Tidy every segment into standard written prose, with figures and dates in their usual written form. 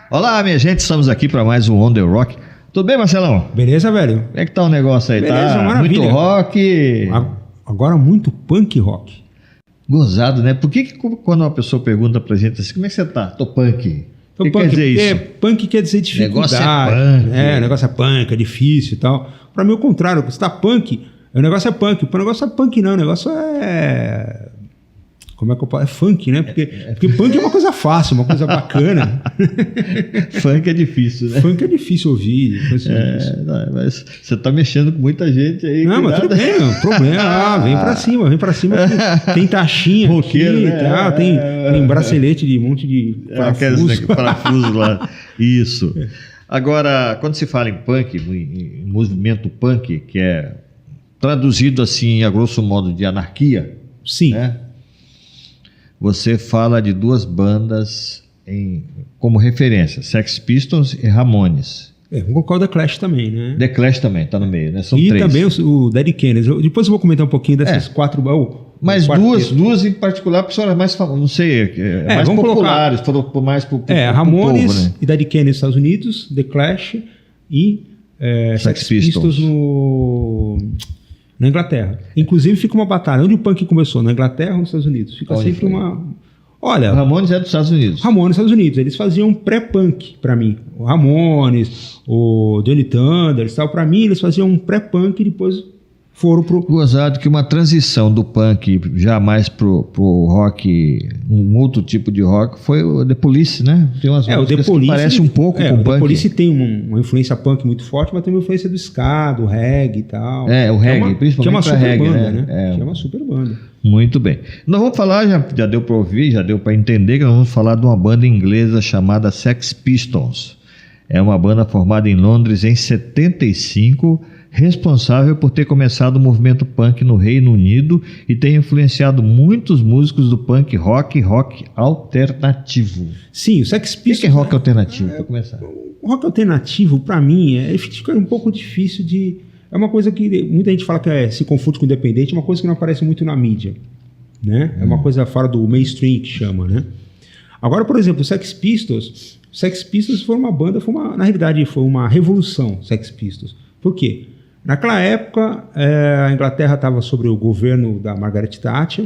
Olá, minha gente, estamos aqui para mais um On The Rock. Tudo bem, Marcelão? Beleza, velho? Como é que tá o negócio aí? Beleza, tá maravilha. muito rock? Agora muito punk rock. Gozado, né? Por que quando uma pessoa pergunta pra gente assim, como é que você tá? Tô punk. O que quer dizer isso? Punk quer dizer dificuldade. Negócio é punk. O negócio é punk, é difícil e tal. Pra mim, o contrário, você tá punk, o negócio é punk. O negócio é punk não, o negócio é... Como é que eu falo? É funk, né? Porque punk é uma coisa fácil, uma coisa bacana. Funk é difícil, né? Funk é difícil ouvir. Não, mas você tá mexendo com muita gente aí. Não, mas tudo bem, não. Problema. Vem pra cima. Tem taxinha roqueiro, aqui, né? Tá, tem bracelete de um monte de parafuso. Parafuso lá. Isso. Agora, quando se fala em punk, em movimento punk, que é traduzido assim, a grosso modo, de anarquia. Sim. Né? Você fala de duas bandas como referência, Sex Pistols e Ramones. Vamos colocar o The Clash também, né? The Clash também está no meio, né? São e três. Também o Dead Kennedys. Depois eu vou comentar um pouquinho dessas quatro... Mas duas em particular, pessoas mais famosas, não sei, mais populares, foram mais pro Ramones povo, né? E Dead Kennedys nos Estados Unidos, The Clash e Sex Pistols na Inglaterra. Inclusive fica uma batalha. Onde o punk começou? Na Inglaterra ou nos Estados Unidos? Fica sempre uma... Olha... O Ramones é dos Estados Unidos. Ramones nos Estados Unidos. Eles faziam pré-punk para mim. O Ramones, o Johnny Thunders, tal. Para mim eles faziam um pré-punk e depois foram pro... Gozado que uma transição do punk já mais pro rock, um outro tipo de rock, foi o The Police, né? Tem umas músicas que parece um pouco com o punk. O The Police tem uma influência punk muito forte, mas tem uma influência do ska, do reggae e tal. O reggae, principalmente que é uma super reggae, banda, né? Que é uma super banda. Muito bem. Nós vamos falar, já deu para ouvir, já deu para entender, que nós vamos falar de uma banda inglesa chamada Sex Pistols. É uma banda formada em Londres em 75, responsável por ter começado o movimento punk no Reino Unido e ter influenciado muitos músicos do punk rock alternativo. Sim, o Sex Pistols... O que é rock alternativo, para começar? O rock alternativo, para mim, fica um pouco difícil de... É uma coisa que muita gente fala que se confunde com independente, é uma coisa que não aparece muito na mídia, né? É uma coisa fora do mainstream que chama, né? Agora, por exemplo, o Sex Pistols foi uma banda, na realidade foi uma revolução, Sex Pistols. Por quê? Naquela época, a Inglaterra estava sob o governo da Margaret Thatcher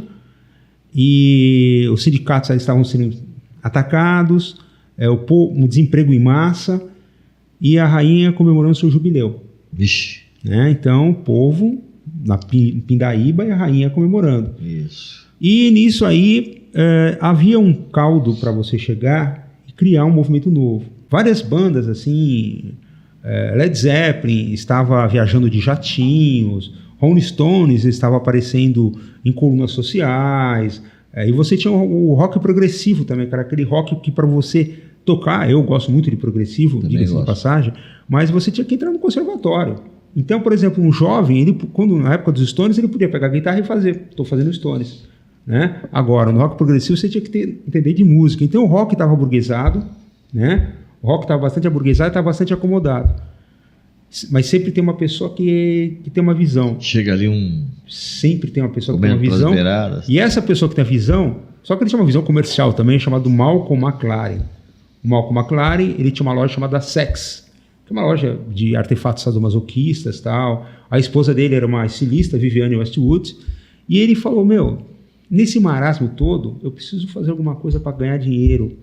e os sindicatos estavam sendo atacados, o desemprego em massa e a rainha comemorando seu jubileu. Vixe. Né? Então, o povo na Pindaíba e a rainha comemorando. Isso. E nisso aí havia um caldo para você chegar e criar um movimento novo. Várias bandas assim... Led Zeppelin estava viajando de jatinhos, Rolling Stones estava aparecendo em colunas sociais, e você tinha o rock progressivo também, cara, aquele rock que para você tocar, eu gosto muito de progressivo, diga-se de passagem, mas você tinha que entrar no conservatório. Então, por exemplo, um jovem, na época dos Stones, ele podia pegar a guitarra e fazer, estou fazendo Stones. Né? Agora, no rock progressivo você tinha que entender de música, então o rock estava aburguesado, né? O rock estava bastante aburguesado e estava bastante acomodado. Mas sempre tem uma pessoa que tem uma visão. Chega ali Sempre tem uma pessoa que tem uma visão. Beiradas. E essa pessoa que tem a visão, só que ele tinha uma visão comercial também, chamado Malcolm McLaren. O Malcolm McLaren, ele tinha uma loja chamada Sex, que é uma loja de artefatos sadomasoquistas e tal. A esposa dele era uma estilista, Viviane Westwood. E ele falou, nesse marasmo todo, eu preciso fazer alguma coisa para ganhar dinheiro.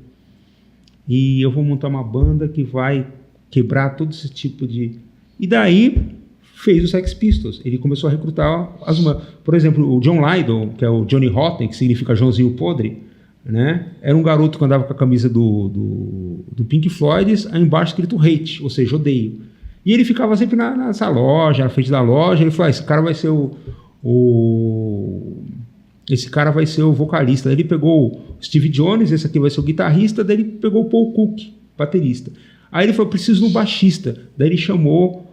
E eu vou montar uma banda que vai quebrar todo esse tipo de... E daí fez o Sex Pistols. Ele começou a recrutar por exemplo, o John Lydon, que é o Johnny Rotten, que significa Joãozinho Podre, né? Era um garoto que andava com a camisa do Pink Floyd, aí embaixo escrito hate, ou seja, odeio. E ele ficava sempre nessa loja, na frente da loja. Ele falou, esse cara vai ser esse cara vai ser o vocalista. Daí ele pegou o Steve Jones, esse aqui vai ser o guitarrista. Daí ele pegou o Paul Cook, baterista. Aí ele falou, preciso de um baixista. Daí ele chamou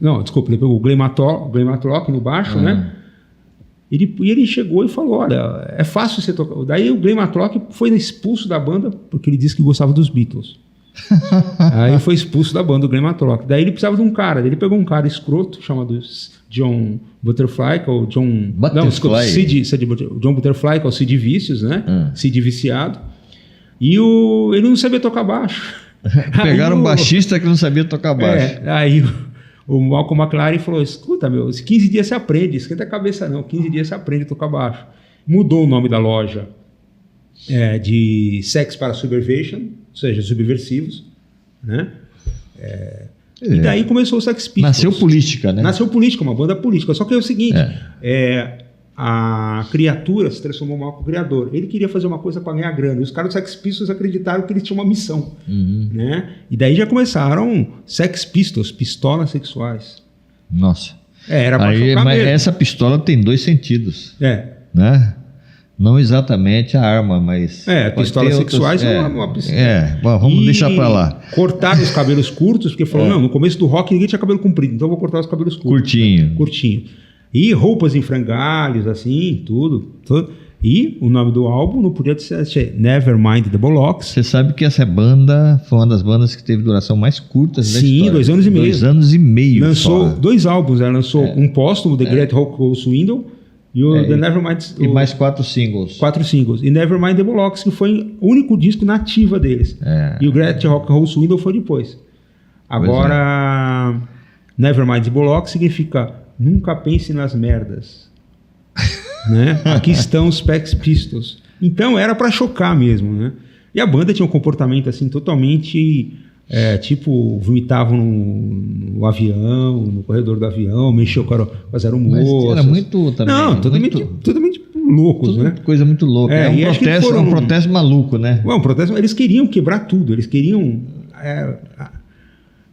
ele pegou o Glenn Matlock no baixo, né? E ele chegou e falou, olha, é fácil você tocar. Daí o Glenn Matlock foi expulso da banda porque ele disse que gostava dos Beatles. Aí foi expulso da banda, o Glenn Matlock. Daí ele precisava de um cara. Daí ele pegou um cara escroto chamado John Butterfly, que é o John... Butterfly. John Butterfly, que é o Sid Vicious, né? Sid Viciado. E ele não sabia tocar baixo. Pegaram um baixista que não sabia tocar baixo. Aí o Malcolm McLaren falou, escuta, meu, 15 dias você aprende, esquenta a cabeça não, 15 dias você aprende a tocar baixo. Mudou o nome da loja de Sex para Subversion, ou seja, subversivos, né? E daí começou o Sex Pistols. Nasceu política, né? Nasceu política, uma banda política. Só que é o seguinte, a criatura se transformou mal com o criador. Ele queria fazer uma coisa para ganhar grana. E os caras do Sex Pistols acreditaram que eles tinham uma missão. Né? E daí já começaram Sex Pistols, pistolas sexuais. Nossa. Era para chocar mas mesmo. essa pistola tem 2 sentidos. Né? Não exatamente a arma, mas... pistolas sexuais é uma pistola. Bom, vamos deixar para lá. Cortaram os cabelos curtos, porque falou, não, no começo do rock ninguém tinha cabelo comprido, então eu vou cortar os cabelos curtos. Curtinho. E roupas em frangalhos, assim, tudo. E o nome do álbum não podia ser Nevermind the Bollocks. Você sabe que essa banda foi uma das bandas que teve duração mais curta da história. Sim, 2 anos e meio. 2 anos e meio. Lançou 2 álbuns, ela lançou um póstumo, The Great Rock Goes Swindle, e o The Nevermind... E mais 4 singles. 4 singles. E Nevermind the Bollocks, que foi o único disco nativa deles. E o Great Rock Goes Swindle foi depois. Agora, Nevermind the Bollocks significa nunca pense nas merdas. Né? Aqui estão os Sex Pistols. Então era para chocar mesmo, né? E a banda tinha um comportamento assim totalmente tipo, vomitavam no avião, no corredor do avião, mexeu com as aeromoças. Mas era muito também. Não, totalmente loucos, né? Coisa muito louca. Um protesto maluco, né? Um protesto, eles queriam quebrar tudo, eles queriam.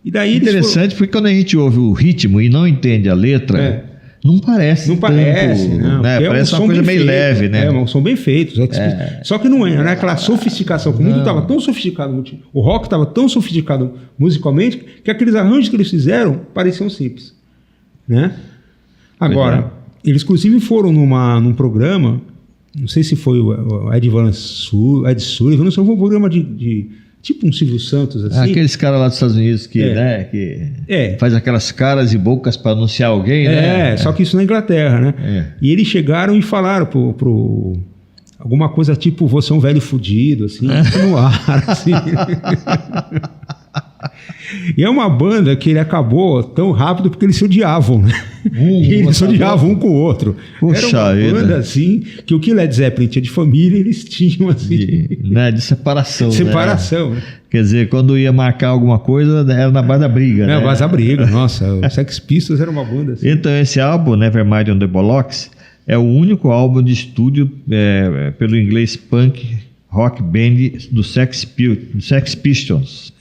E daí interessante porque quando a gente ouve o ritmo e não entende a letra. Não parece. Não parece, não. Né? Parece uma coisa meio leve, né? Um som bem feito. Só que não é aquela sofisticação. O mundo estava tão sofisticado, o rock estava tão sofisticado musicalmente, que aqueles arranjos que eles fizeram pareciam simples. Né? Agora, eles inclusive foram num programa, não sei se foi o Ed Sullivan, não sei, foi um programa de tipo um Silvio Santos, assim. Aqueles caras lá dos Estados Unidos que faz aquelas caras e bocas para anunciar alguém, né? Só que isso na Inglaterra, né? E eles chegaram e falaram pro alguma coisa tipo, você é um velho fudido, assim, no ar, assim. E é uma banda que ele acabou tão rápido porque eles se odiavam, né? Eles se odiavam um com o outro. Poxa, era uma banda assim, que o que Led Zeppelin tinha de família, eles tinham assim. De separação. Separação. Né? Quer dizer, quando ia marcar alguma coisa, era na base da briga, né? Na base da briga, nossa. O Sex Pistols era uma banda assim. Então, esse álbum, Nevermind on the Bollocks, é o único álbum de estúdio pelo inglês punk rock band do Sex Pistols.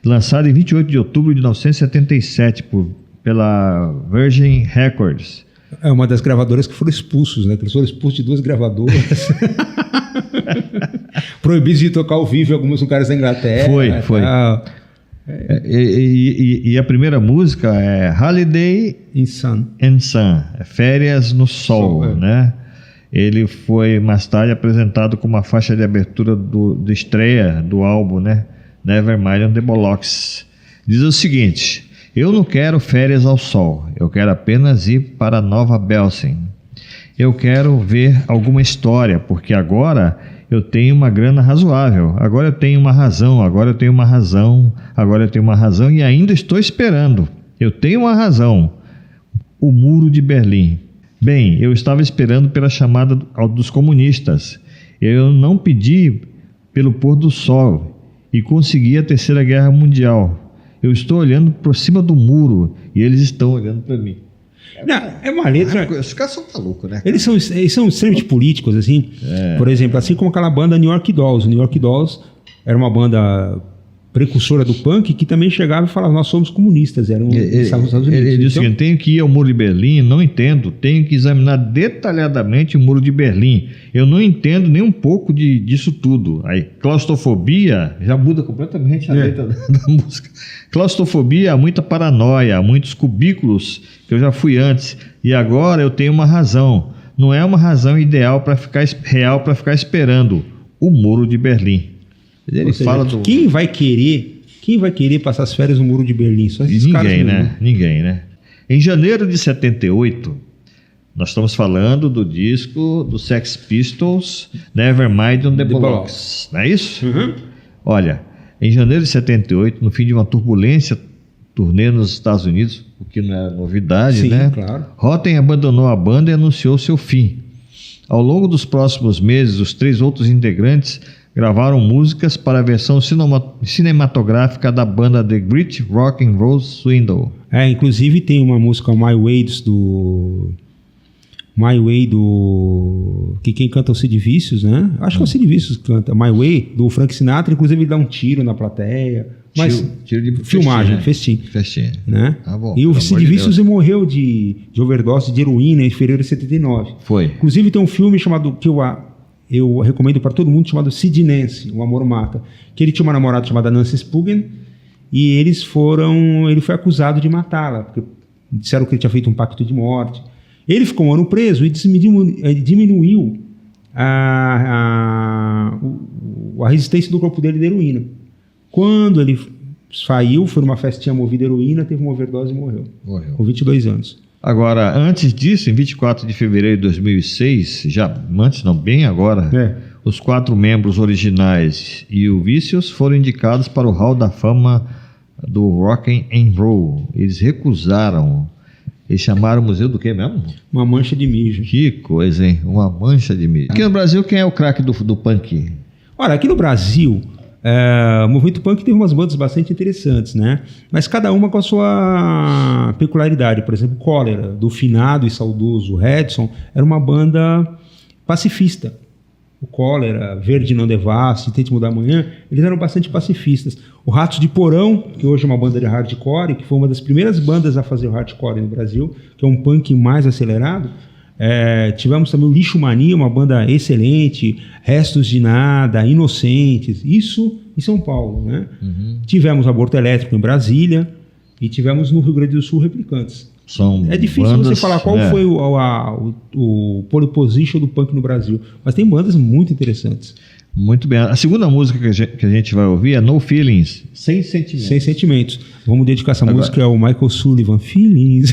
Lançado em 28 de outubro de 1977 pela Virgin Records. É uma das gravadoras que foram expulsos, né? Que eles foram expulsos de 2 gravadoras. Proibidos de tocar ao vivo em alguns lugares da Inglaterra. Foi. E a primeira música é Holiday in Sun. Férias no Sol, né? Ele foi mais tarde apresentado como uma faixa de abertura de estreia do álbum, né? Nevermind on the Bollocks. Diz o seguinte: eu não quero férias ao sol, eu quero apenas ir para Nova Belsing. Eu quero ver alguma história, porque agora eu tenho uma grana razoável, agora eu tenho uma razão e ainda estou esperando. Eu tenho uma razão. O Muro de Berlim. Bem, eu estava esperando pela chamada dos comunistas. Eu não pedi pelo pôr do sol e consegui a Terceira Guerra Mundial. Eu estou olhando por cima do muro e eles estão olhando para mim. Não, é uma letra... Os caras são malucos, né? Eles são extremamente políticos, assim. Por exemplo, assim como aquela banda New York Dolls. New York Dolls era uma banda precursora do punk que também chegava e falava, nós somos comunistas, estavam nos Estados Unidos. Ele disse o seguinte: tenho que ir ao Muro de Berlim, não entendo, tenho que examinar detalhadamente o Muro de Berlim, eu não entendo nem um pouco disso tudo. Aí, claustrofobia, já muda completamente a letra da música. Claustrofobia, há muita paranoia, há muitos cubículos que eu já fui antes, e agora eu tenho uma razão, não é uma razão ideal para ficar esperando o Muro de Berlim. Ele fala quem vai querer passar as férias no Muro de Berlim? Só esses Ninguém, né? Em janeiro de 78, Nós estamos falando do disco do Sex Pistols, Nevermind on the Bollocks, não é isso? Uhum. Olha, em janeiro de 78, no fim de uma turbulência turnê nos Estados Unidos, o que não é novidade, Sim, né? claro. Rotten abandonou a banda e anunciou seu fim. Ao longo dos próximos meses, os 3 outros integrantes gravaram músicas para a versão cinematográfica da banda The Great Rock and Roll Swindle. Inclusive tem uma música My Way do... que quem canta é o Sid Vicious, né? Acho que é o Sid Vicious que canta. My Way, do Frank Sinatra. Inclusive ele dá um tiro na plateia. Mas tiro de filmagem, festim. Né? Tá bom, e o pelo Sid amor de Vicious Deus. morreu de overdose de heroína em fevereiro de 79. Foi. Inclusive tem um filme chamado, que eu recomendo para todo mundo, chamado Sid Nancy, O Amor Mata. Que ele tinha uma namorada chamada Nancy Spungen e ele foi acusado de matá-la, porque disseram que ele tinha feito um pacto de morte. Ele ficou um ano preso e diminuiu a resistência do corpo dele de heroína. Quando ele saiu, foi numa festinha movida heroína, teve uma overdose e morreu. Com 22 anos. Agora, antes disso, em 24 de fevereiro de 2006, bem agora, os 4 membros originais e o Vicious foram indicados para o Hall da Fama do Rock and Roll. Eles recusaram. Eles chamaram o museu do quê mesmo? Uma mancha de mijo. Que coisa, hein? Uma mancha de mijo. Aqui no Brasil, quem é o craque do punk? Olha, aqui no Brasil, o movimento punk teve umas bandas bastante interessantes, né? Mas cada uma com a sua peculiaridade. Por exemplo, Cólera, do finado e saudoso Redson, era uma banda pacifista. O Cólera, Verde Não Devaste, Tente Mudar Amanhã, eles eram bastante pacifistas. O Ratos de Porão, que hoje é uma banda de hardcore, que foi uma das primeiras bandas a fazer o hardcore no Brasil, que é um punk mais acelerado. Tivemos também o Lixo Mania, uma banda excelente, Restos de Nada, Inocentes, isso em São Paulo, né? Uhum. Tivemos Aborto Elétrico em Brasília e tivemos no Rio Grande do Sul Replicantes. É difícil você falar qual foi o pole position do punk no Brasil, mas tem bandas muito interessantes. Muito bem. A segunda música que a gente vai ouvir é No Feelings, Sem Sentimentos. Sem Sentimentos. Vamos dedicar essa música ao Michael Sullivan. Feelings.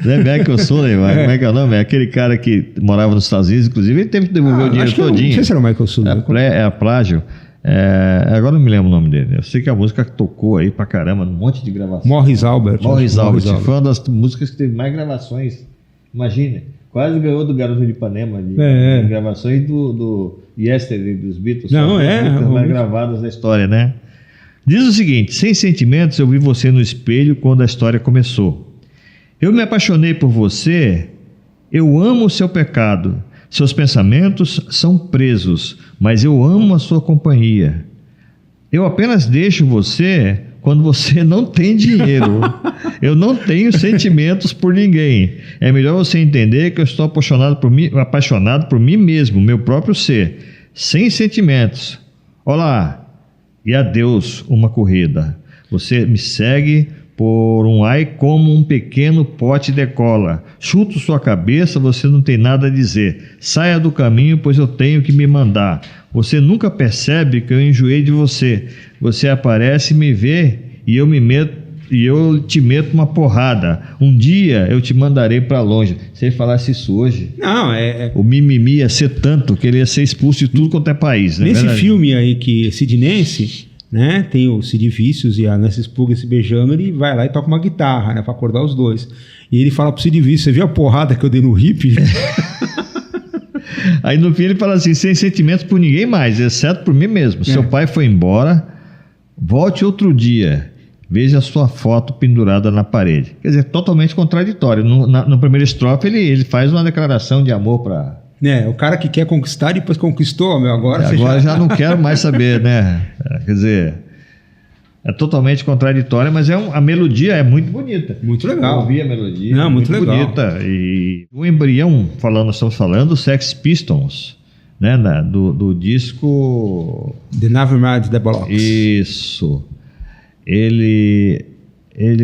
Não é Michael Sullivan, como é que é o nome? É aquele cara que morava nos Estados Unidos, inclusive ele teve que devolver o dinheiro todinho. Não sei se era o Michael Sullivan. É a plágio. Agora não me lembro o nome dele. Eu sei que a música tocou aí pra caramba, um monte de gravações. Morris Albert. Foi uma das músicas que teve mais gravações. Imagina, quase ganhou do Garoto de Ipanema de gravações do Yesterday dos Beatles. Não, as mais gravadas da história, né? Diz o seguinte: sem sentimentos eu vi você no espelho quando a história começou. Eu me apaixonei por você, eu amo o seu pecado. Seus pensamentos são presos, mas eu amo a sua companhia. Eu apenas deixo você quando você não tem dinheiro. Eu não tenho sentimentos por ninguém. É melhor você entender que eu estou apaixonado por mim mesmo, meu próprio ser, sem sentimentos. Olá e adeus, uma corrida. Você me segue por um ai como um pequeno pote decola. Chuto sua cabeça, você não tem nada a dizer. Saia do caminho, pois eu tenho que me mandar. Você nunca percebe que eu enjoei de você. Você aparece e me vê e eu te meto uma porrada. Um dia eu te mandarei para longe. Se ele falasse isso hoje, o mimimi ia ser tanto que ele ia ser expulso de tudo quanto é país. Nesse filme aí que Sid Nancy, né, tem o Sid Vicious e a Nancy Spungen se beijando, ele vai lá e toca uma guitarra, né, para acordar os dois. E ele fala pro Sid Vicious: você viu a porrada que eu dei no hippie? Aí no fim ele fala assim: sem sentimentos por ninguém mais, exceto por mim mesmo. Seu pai foi embora, volte outro dia, veja a sua foto pendurada na parede. Quer dizer, totalmente contraditório. No primeiro estrofe ele faz uma declaração de amor para... O cara que quer conquistar e depois conquistou, agora já não quero mais saber, né? Quer dizer, é totalmente contraditória, mas a melodia é muito bonita. Muito legal. Eu ouvi a melodia, muito legal. Bonita. E o embrião, estamos falando do Sex Pistols, né? Do disco... The Nevermind on the Bollocks. Isso. Ele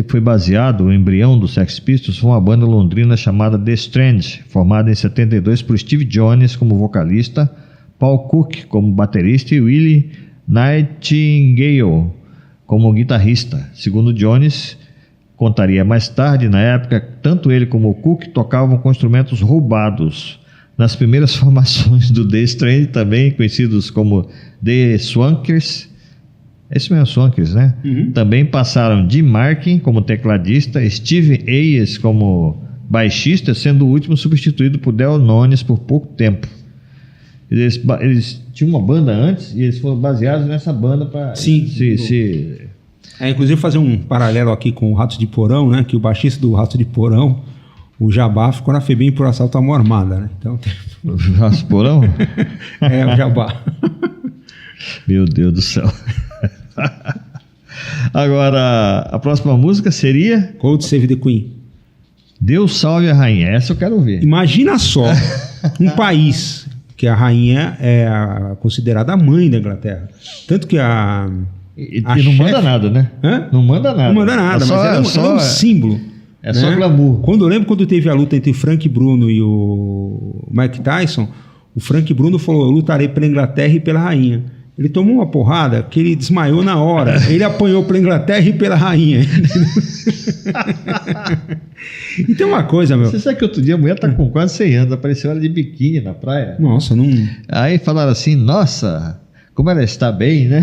foi baseado, o embrião do Sex Pistols foi uma banda londrina chamada The Strand, formada em 72 por Steve Jones como vocalista, Paul Cook como baterista e Willie Nightingale como guitarrista. Segundo Jones, contaria mais tarde, na época, tanto ele como o Cook tocavam com instrumentos roubados. Nas primeiras formações do The Strange, também conhecidos como The Swankers, esse mesmo Swankers, né? Também passaram Jim Markin como tecladista, Steve Ayers como baixista, sendo o último substituído por Del Nones por pouco tempo. Eles tinham uma banda antes e eles foram baseados nessa banda para inclusive fazer um paralelo aqui com o Ratos de Porão, né? Que o baixista do Ratos de Porão, o Jabá, ficou na FEBEM por assalto à mão armada, né? Então, o Ratos de Porão? O Jabá. Meu Deus do céu. Agora, a próxima música seria God Save the Queen. Deus Salve a Rainha. Essa eu quero ver. Imagina só um país que a rainha é considerada a mãe da Inglaterra. Tanto que E não manda nada, né? Hã? Não manda nada. Não manda nada, mas ela é um símbolo. É só glamour. Eu lembro quando teve a luta entre o Frank Bruno e o Mike Tyson, o Frank Bruno falou: eu lutarei pela Inglaterra e pela rainha. Ele tomou uma porrada que ele desmaiou na hora. Ele apanhou pela Inglaterra e pela rainha. E tem uma coisa, meu. Você sabe que outro dia a mulher tá com quase 100 anos, apareceu ela de biquíni na praia. Nossa, não... Aí falaram assim, nossa, como ela está bem, né?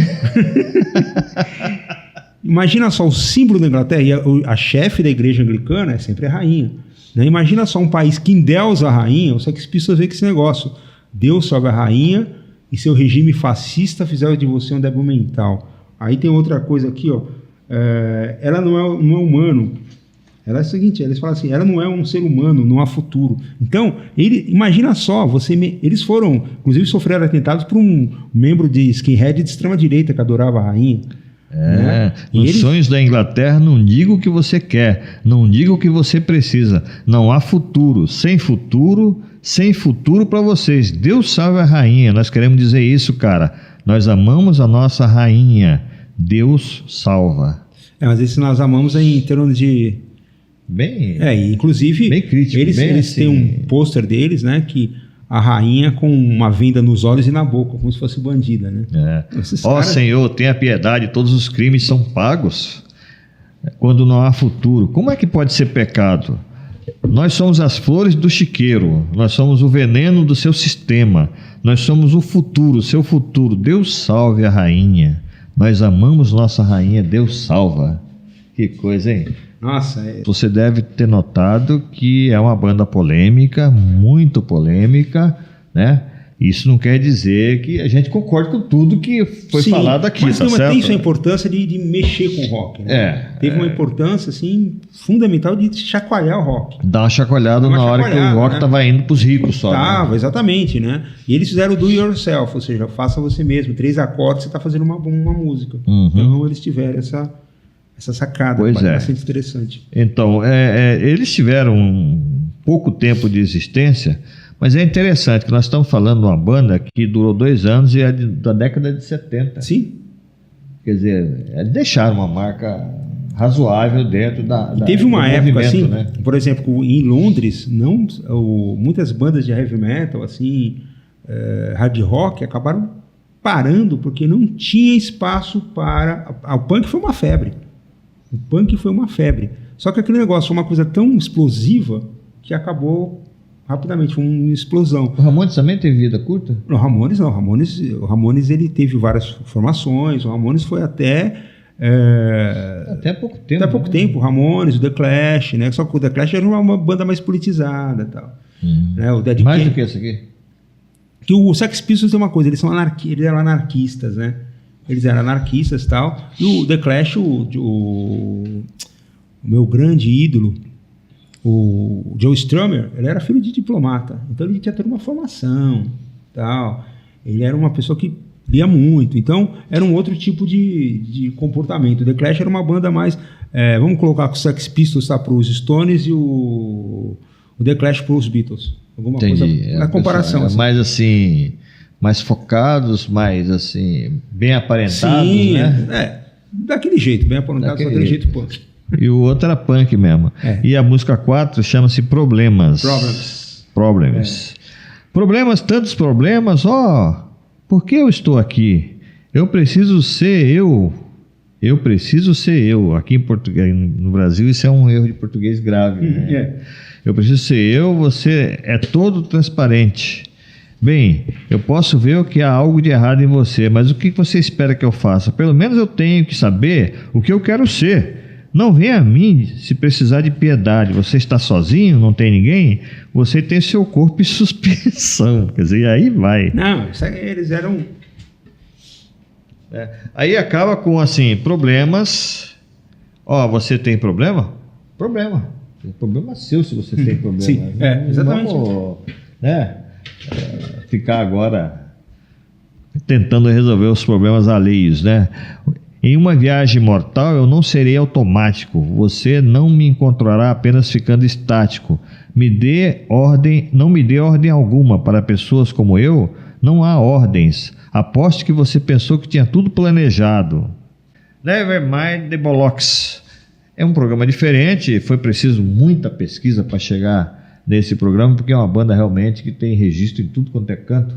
Imagina só, o símbolo da Inglaterra, e a chefe da igreja anglicana é sempre a rainha. Né? Imagina só um país que endeusa a rainha, só que as pessoas veem que esse negócio. Deus salve a rainha e seu regime fascista fizeram de você um débil mental. Aí tem outra coisa aqui, ó. Ela não é humano. Ela é o seguinte, eles falam assim, ela não é um ser humano, não há futuro. Então, imagina só, eles foram, inclusive sofreram atentados por um membro de skinhead de extrema-direita que adorava a rainha. Né? Nos sonhos da Inglaterra, não diga o que você quer, não diga o que você precisa, não há futuro, sem futuro para vocês. Deus salve a rainha, nós queremos dizer isso, cara, nós amamos a nossa rainha, Deus salva. Mas esse nós amamos é em termos de... inclusive, bem crítico, eles assim... têm um pôster deles, né, que a rainha com uma venda nos olhos e na boca, como se fosse bandida, né? Ó Senhor, tenha piedade, todos os crimes são pagos quando não há futuro. Como é que pode ser pecado? Nós somos as flores do chiqueiro, nós somos o veneno do seu sistema, nós somos o futuro, seu futuro. Deus salve a rainha, nós amamos nossa rainha, Deus salva. Que coisa, hein? Nossa, Você deve ter notado que é uma banda polêmica, muito polêmica, né? Isso não quer dizer que a gente concorde com tudo que foi falado aqui, mas tá certo? Tem sua importância de mexer com o rock, né? Teve uma importância, assim, fundamental de chacoalhar o rock. Dar uma chacoalhada na hora que o rock estava indo para os ricos só. Tava, exatamente, né? E eles fizeram o do yourself, ou seja, faça você mesmo. 3 acordes, você está fazendo uma música. Então eles tiveram essa sacada, bastante interessante. Então, eles tiveram pouco tempo de existência, mas é interessante que nós estamos falando de uma banda que durou 2 anos e é da década de 70. Sim. Quer dizer, eles deixaram uma marca razoável dentro e teve uma época assim, né? Por exemplo, em Londres, muitas bandas de heavy metal, assim, hard rock, acabaram parando porque não tinha espaço para... O punk foi uma febre. O punk foi uma febre. Só que aquele negócio foi uma coisa tão explosiva que acabou rapidamente, foi uma explosão. O Ramones também teve vida curta? O Ramones ele teve várias formações, o Ramones foi até pouco tempo. Até pouco tempo, o Ramones, o The Clash, né? Só que o The Clash era uma banda mais politizada e tal. Né? O Dead Mais do que esse aqui? Que o Sex Pistols tem uma coisa, eles eram anarquistas, né? Eles eram anarquistas e tal. E o The Clash, o meu grande ídolo, o Joe Strummer, ele era filho de diplomata. Então ele tinha toda uma formação tal. Ele era uma pessoa que lia muito. Então era um outro tipo de comportamento. O The Clash era uma banda mais... vamos colocar que o Sex Pistols está para os Stones e o The Clash para os Beatles. Alguma coisa na comparação. Assim. Mais assim... mais focados, mais assim, bem aparentados, sim, né? Daquele jeito, bem aparentados, daquele jeito punk. E o outro era punk mesmo. E a música 4 chama-se Problemas. Problemas, tantos problemas, por que eu estou aqui? Eu preciso ser eu Eu preciso ser eu. Aqui em português, no Brasil, isso é um erro de português grave. Né? Eu preciso ser eu, você é todo transparente. Bem, eu posso ver o que há algo de errado em você, mas o que você espera que eu faça? Pelo menos eu tenho que saber o que eu quero ser. Não venha a mim se precisar de piedade. Você está sozinho, não tem ninguém? Você tem seu corpo em suspensão. Quer dizer, aí vai. Não, eles eram... Aí acaba com, assim, problemas. Você tem problema? Problema. O problema é seu se você tem problema. Sim, exatamente. Vamos, ficar agora tentando resolver os problemas alheios, né? Em uma viagem mortal eu não serei automático. Você não me encontrará apenas ficando estático. Não me dê ordem alguma. Para pessoas como eu, não há ordens. Aposto que você pensou que tinha tudo planejado. Nevermind the Bollocks. É um programa diferente. Foi preciso muita pesquisa para chegar nesse programa, porque é uma banda realmente que tem registro em tudo quanto é canto,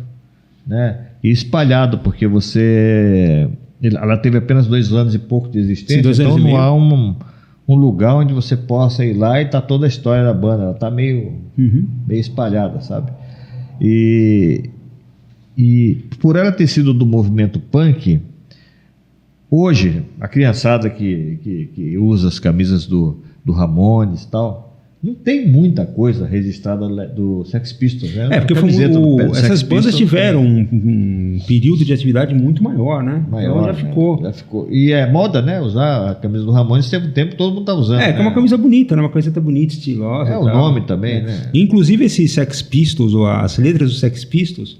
né? E espalhado, porque ela teve apenas 2 anos e pouco de existência. Sim, então não há um lugar onde você possa ir lá e tá toda a história da banda. Ela tá meio espalhada, sabe? E por ela ter sido do movimento punk, hoje a criançada que usa as camisas do Ramones e tal, não tem muita coisa registrada do Sex Pistols, né? Porque essas bandas tiveram um período de atividade muito maior, né? Maior, então já ficou. E é moda, né? Usar a camisa do Ramones, teve um tempo todo mundo tá usando. Que é uma camisa bonita, né? Uma camiseta bonita, estilosa. O nome também, né? Inclusive esses Sex Pistols, ou as letras dos Sex Pistols,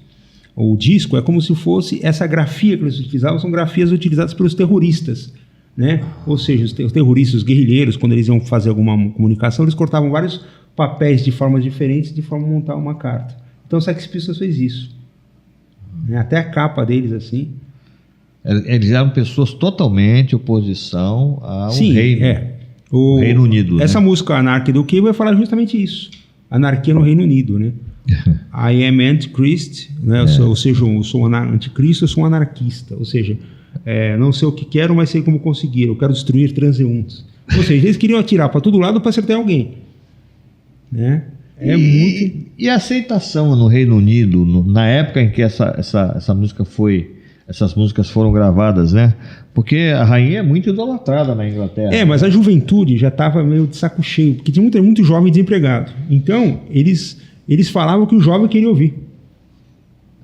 ou o disco, é como se fosse essa grafia que eles utilizavam, são grafias utilizadas pelos terroristas, né? Ou seja, os terroristas, os guerrilheiros, quando eles iam fazer alguma comunicação, eles cortavam vários papéis de formas diferentes de forma a montar uma carta. Então o Sex Pistols fez isso, né? Até a capa deles assim. Eles eram pessoas totalmente oposição ao reino. O Reino Unido. Essa música Anarchy do Cave vai falar justamente isso. Anarquia no Reino Unido, né? I am Antichrist, né? Ou seja, eu sou anticristo, eu sou um anarquista. Ou seja, não sei o que quero, mas sei como conseguir. Eu quero destruir transeuntes. Ou seja, eles queriam atirar para todo lado para acertar alguém, né? E a aceitação no Reino Unido, na época em que essas músicas foram gravadas, né? Porque a rainha é muito idolatrada na Inglaterra. Mas a juventude já estava meio de saco cheio, porque tinha muito jovem desempregado. Então, eles falavam que o jovem queria ouvir.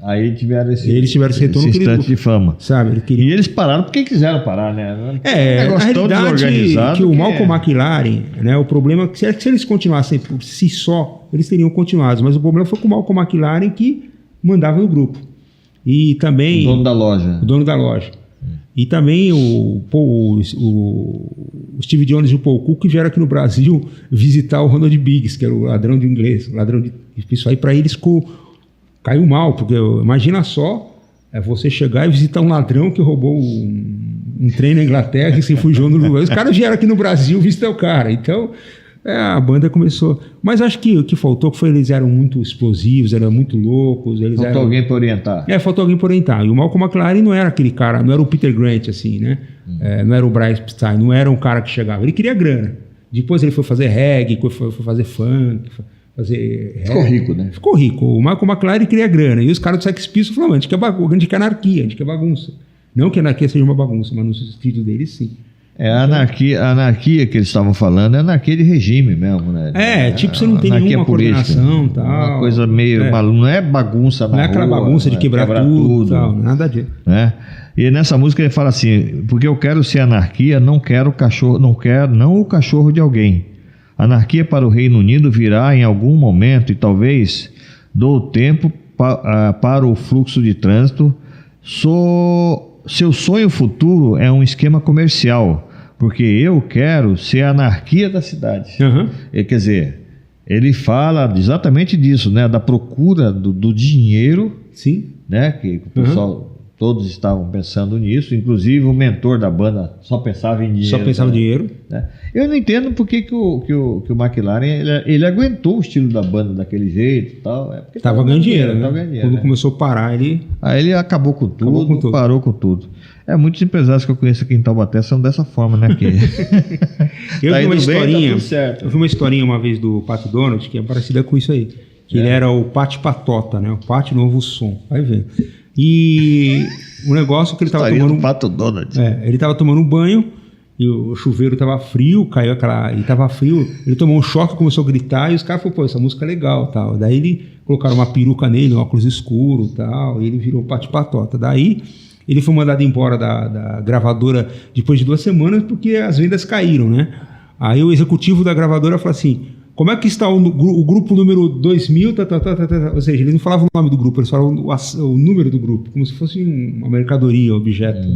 Aí tiveram esse retorno instante de fama. Sabe, E eles pararam porque quiseram parar, né? Na realidade, que o Malcolm McLaren, né, o problema é que se eles continuassem por si só, eles teriam continuado. Mas o problema foi com o Malcolm McLaren que mandava no grupo. E também... O dono da loja. E também o Steve Jones e o Paul Cook vieram aqui no Brasil visitar o Ronald Biggs, que era o ladrão de inglês. Isso aí para eles caiu mal, porque imagina só você chegar e visitar um ladrão que roubou um trem na Inglaterra e se fugiu no lugar. Os caras vieram aqui no Brasil visitar o cara. Então a banda começou. Mas acho que o que faltou foi eles eram muito explosivos, eram muito loucos. Faltou alguém para orientar. Faltou alguém para orientar. E o Malcolm McLaren não era aquele cara, não era o Peter Grant, assim, né? Não era o Bryce Epstein, não era um cara que chegava. Ele queria grana. Depois ele foi fazer reggae, foi fazer funk, Ficou rico, né? Ficou rico. O Malcolm McLaren queria grana. E os caras do Sex Pistols falavam, a gente quer anarquia, a gente quer bagunça. Não que a anarquia seja uma bagunça, mas no sentido deles, sim. A anarquia que eles estavam falando é anarquia de regime mesmo, né? Tipo, você não tem nenhuma coordenação e tal. Uma coisa meio maluca, não é bagunça na rua. Não é aquela bagunça de quebrar tudo. Tal, nada disso. Né? E nessa música ele fala assim, porque eu quero ser anarquia, não o cachorro de alguém. Anarquia para o Reino Unido virá em algum momento e talvez dou tempo para o fluxo de trânsito. Seu sonho futuro é um esquema comercial, porque eu quero ser a anarquia da cidade. Quer dizer, ele fala exatamente disso, né? Da procura do dinheiro, sim, né? Que o pessoal Todos estavam pensando nisso, inclusive o mentor da banda só pensava em dinheiro. Só pensava em dinheiro. Né? Eu não entendo por que o McLaren ele aguentou o estilo da banda daquele jeito e tal. Tava ganhando dinheiro, né? Tava ganhando dinheiro, Quando começou a parar, ele... Aí ele acabou com tudo, parou com tudo. Muitos empresários que eu conheço aqui em Taubaté são dessa forma, né? Que... eu vi uma historinha, tá eu vi uma historinha uma vez do Pato Donald que é parecida com isso aí. Que ele era o Pati Patota, né? O Pati Novo Som. Vai ver. E o negócio que ele tava tomando... do Pato Donald. Ele tava tomando um banho e o chuveiro tava frio, caiu aquela... Ele tava frio, ele tomou um choque, começou a gritar e os caras falaram, pô, essa música é legal, tal. Daí ele colocaram uma peruca nele, um óculos escuro, tal, e ele virou o Pati Patota. Daí ele foi mandado embora da gravadora depois de 2 semanas porque as vendas caíram, né? Aí o executivo da gravadora falou assim... Como é que está o grupo número 2000? Ou seja, eles não falavam o nome do grupo, eles falavam o número do grupo, como se fosse uma mercadoria, objeto.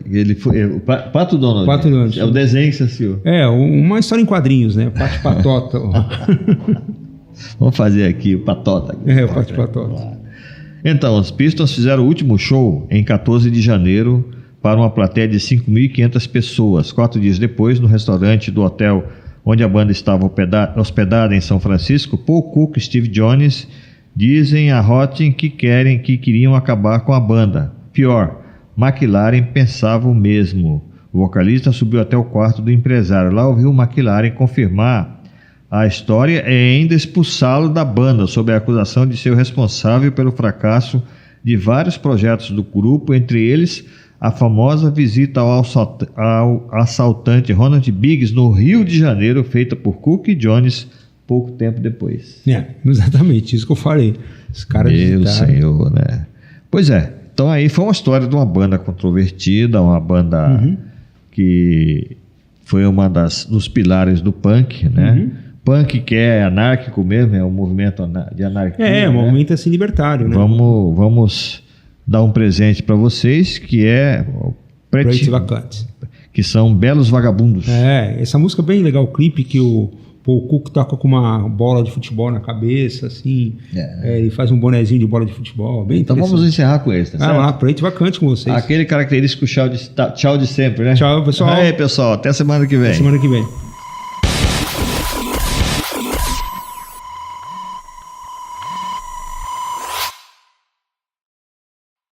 Ele foi, o Pato Donald. Pato Donald. É o desenho que você assistiu. Uma história em quadrinhos, né? Pati Patota. Vamos fazer aqui o Patota. O Pati Patota. Então, os Pistons fizeram o último show em 14 de janeiro para uma plateia de 5.500 pessoas. 4 dias depois, no restaurante do hotel onde a banda estava hospedada em São Francisco, Paul Cook e Steve Jones dizem a Rotten que queriam acabar com a banda. Pior, McLaren pensava o mesmo. O vocalista subiu até o quarto do empresário. Lá ouviu o McLaren confirmar a história e ainda expulsá-lo da banda sob a acusação de ser o responsável pelo fracasso de vários projetos do grupo, entre eles a famosa visita ao assaltante Ronald Biggs no Rio de Janeiro, feita por Cook e Jones pouco tempo depois. Exatamente, isso que eu falei. Os caras Meu Senhor, né? Pois é, então aí foi uma história de uma banda controvertida, uma banda que foi uma dos pilares do punk, né? Punk que é anárquico mesmo, é um movimento de anarquia. Um movimento assim libertário, né? Vamos dar um presente para vocês, que é Pretos e Vacantes, que são belos vagabundos. Essa música é bem legal, o clipe que o Paul Cook toca com uma bola de futebol na cabeça, assim, ele faz um bonezinho de bola de futebol, bem então vamos encerrar com esse, tá certo? Vamos lá, Preto e Vacante com vocês. Aquele característico tchau de sempre, né? Tchau, pessoal. Aí, pessoal, até semana que vem. Até semana que vem.